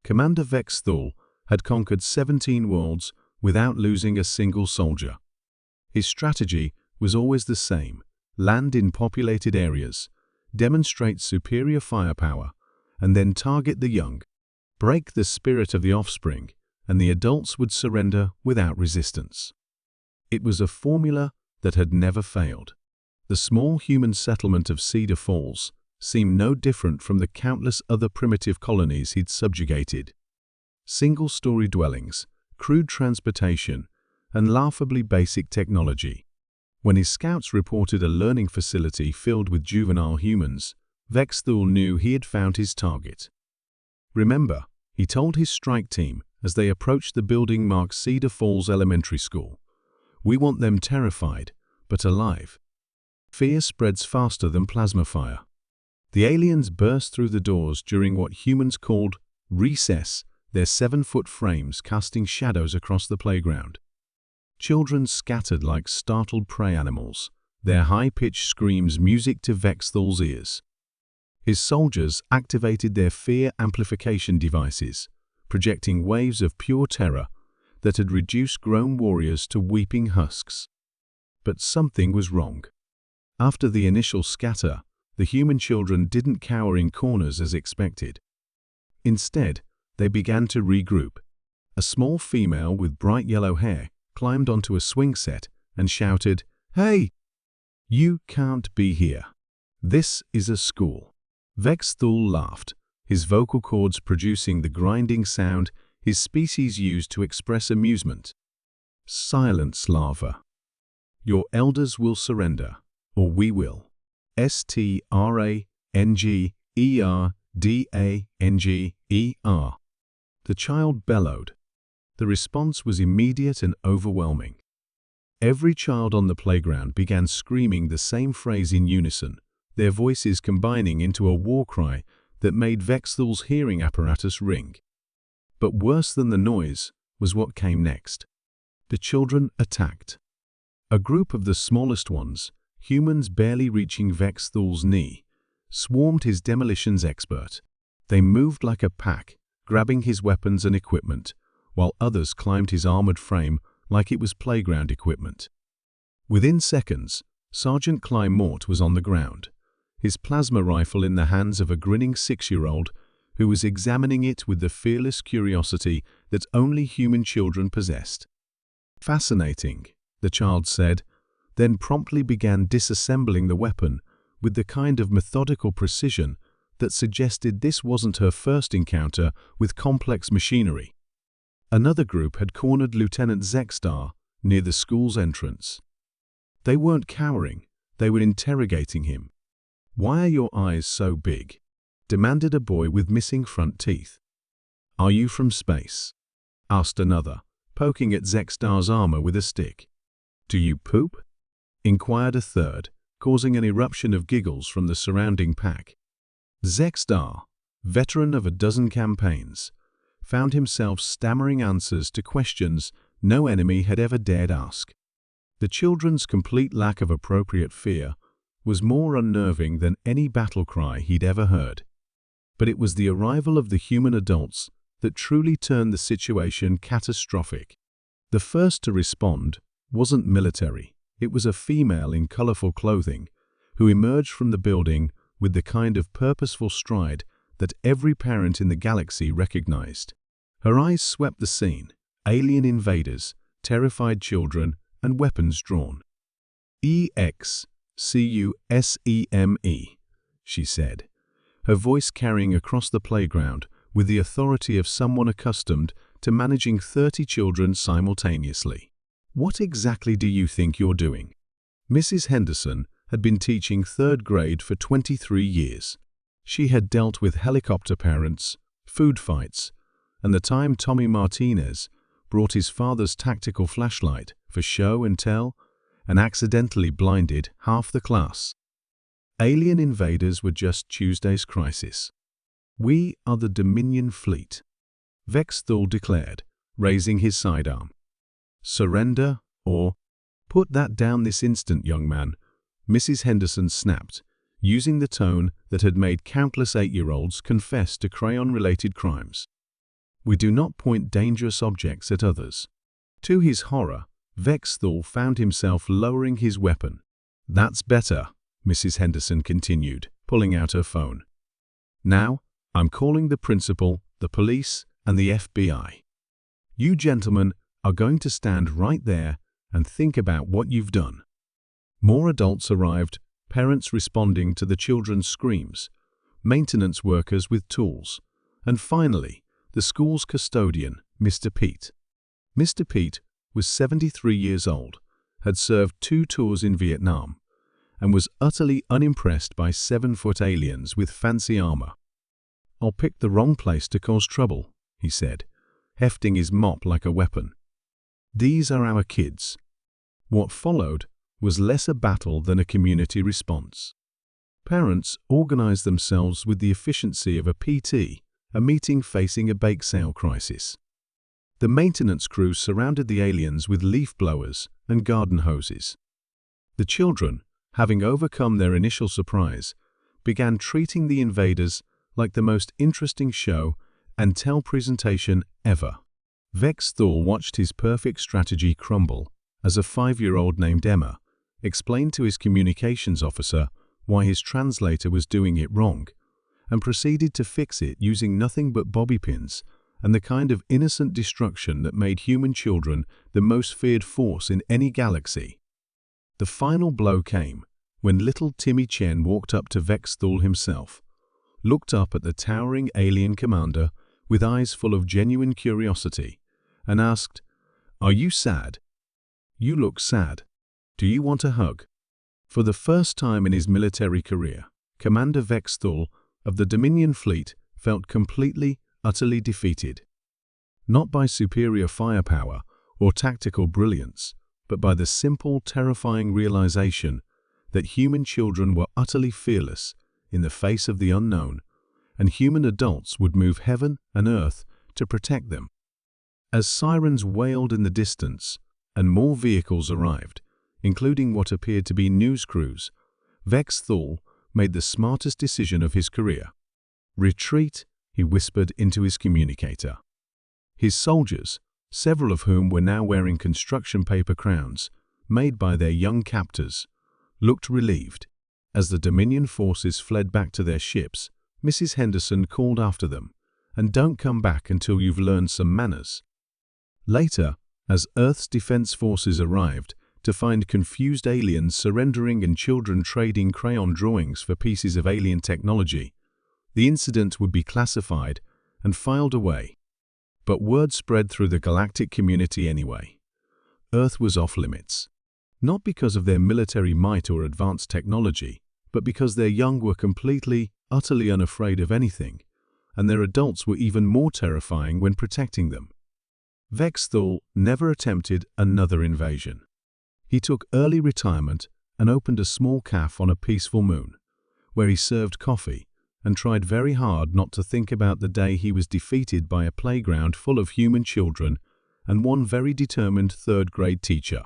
Commander Vex Thul had conquered 17 worlds without losing a single soldier. His strategy was always the same: land in populated areas, demonstrate superior firepower, and then target the young. Break the spirit of the offspring, and the adults would surrender without resistance. It was a formula that had never failed. The small human settlement of Cedar Falls seemed no different from the countless other primitive colonies he'd subjugated. Single-story dwellings, crude transportation, and laughably basic technology. When his scouts reported a learning facility filled with juvenile humans, Vex Thul knew he had found his target. "Remember," he told his strike team as they approached the building marked Cedar Falls Elementary School, "we want them terrified, but alive." Fear spreads faster than plasma fire. The aliens burst through the doors during what humans called recess, their 7-foot frames casting shadows across the playground. Children scattered like startled prey animals, their high-pitched screams music to Vex Thul's ears. His soldiers activated their fear amplification devices, projecting waves of pure terror that had reduced grown warriors to weeping husks. But something was wrong. After the initial scatter, the human children didn't cower in corners as expected. Instead, they began to regroup. A small female with bright yellow hair climbed onto a swing set and shouted, "Hey! You can't be here. This is a school." Vex Thul laughed, his vocal cords producing the grinding sound his species used to express amusement. "Silence, larva. Your elders will surrender, or we will. Strangeranger. The child bellowed. The response was immediate and overwhelming. Every child on the playground began screaming the same phrase in unison, their voices combining into a war cry that made Vex Thul's hearing apparatus ring. But worse than the noise was what came next. The children attacked. A group of the smallest ones, humans barely reaching Vex Thul's knee, swarmed his demolitions expert. They moved like a pack, grabbing his weapons and equipment, while others climbed his armored frame like it was playground equipment. Within seconds, Sergeant Cly Mort was on the ground, his plasma rifle in the hands of a grinning 6-year-old who was examining it with the fearless curiosity that only human children possessed. "Fascinating," the child said, then promptly began disassembling the weapon with the kind of methodical precision that suggested this wasn't her first encounter with complex machinery. Another group had cornered Lieutenant Zexstar near the school's entrance. They weren't cowering, they were interrogating him. "Why are your eyes so big?" demanded a boy with missing front teeth. "Are you from space?" asked another, poking at Zexstar's armor with a stick. "Do you poop?" inquired a third, causing an eruption of giggles from the surrounding pack. Zexstar, veteran of a dozen campaigns, found himself stammering answers to questions no enemy had ever dared ask. The children's complete lack of appropriate fear was more unnerving than any battle cry he'd ever heard. But it was the arrival of the human adults that truly turned the situation catastrophic. The first to respond wasn't military. It was a female in colorful clothing who emerged from the building with the kind of purposeful stride that every parent in the galaxy recognized. Her eyes swept the scene: alien invaders, terrified children, and weapons drawn. "EXCUSEME," she said, her voice carrying across the playground with the authority of someone accustomed to managing 30 children simultaneously. "What exactly do you think you're doing?" Mrs. Henderson had been teaching 3rd grade for 23 years. She had dealt with helicopter parents, food fights, and the time Tommy Martinez brought his father's tactical flashlight for show and tell and accidentally blinded half the class. Alien invaders were just Tuesday's crisis. "We are the Dominion fleet," Vex Thul declared, raising his sidearm. "Surrender or—" "Put that down this instant, young man," Mrs. Henderson snapped, using the tone that had made countless 8-year-olds confess to crayon-related crimes. We do not point dangerous objects at others. To his horror, Vexthal found himself lowering his weapon. That's better, Mrs. Henderson continued, pulling out her phone. Now, I'm calling the principal, the police, and the FBI. You gentlemen are going to stand right there and think about what you've done. More adults arrived, parents responding to the children's screams, maintenance workers with tools, and finally, the school's custodian, Mr. Pete. Mr. Pete was 73 years old, had served 2 tours in Vietnam, and was utterly unimpressed by 7-foot aliens with fancy armor. "I'll pick the wrong place to cause trouble," he said, hefting his mop like a weapon. "These are our kids." What followed was less a battle than a community response. Parents organized themselves with the efficiency of a PT, a meeting facing a bake sale crisis. The maintenance crew surrounded the aliens with leaf blowers and garden hoses. The children, having overcome their initial surprise, began treating the invaders like the most interesting show and tell presentation ever. Vexthal watched his perfect strategy crumble as a 5-year-old named Emma explained to his communications officer why his translator was doing it wrong, and proceeded to fix it using nothing but bobby pins and the kind of innocent destruction that made human children the most feared force in any galaxy. The final blow came when little Timmy Chen walked up to Vexthal himself, looked up at the towering alien commander with eyes full of genuine curiosity, and asked, "Are you sad? You look sad. Do you want a hug?" For the first time in his military career, Commander Vexthal of the Dominion Fleet felt completely, utterly defeated. Not by superior firepower or tactical brilliance, but by the simple, terrifying realization that human children were utterly fearless in the face of the unknown, and human adults would move heaven and earth to protect them. As sirens wailed in the distance and more vehicles arrived, including what appeared to be news crews, Vexthal made the smartest decision of his career. "Retreat," he whispered into his communicator. His soldiers, several of whom were now wearing construction paper crowns made by their young captors, looked relieved. As the Dominion forces fled back to their ships, Mrs. Henderson called after them, "And don't come back until you've learned some manners." Later, as Earth's defense forces arrived to find confused aliens surrendering and children trading crayon drawings for pieces of alien technology, the incident would be classified and filed away. But word spread through the galactic community anyway. Earth was off limits. Not because of their military might or advanced technology, but because their young were completely, utterly unafraid of anything, and their adults were even more terrifying when protecting them. Vexthal never attempted another invasion. He took early retirement and opened a small cafe on a peaceful moon, where he served coffee and tried very hard not to think about the day he was defeated by a playground full of human children and one very determined third-grade teacher.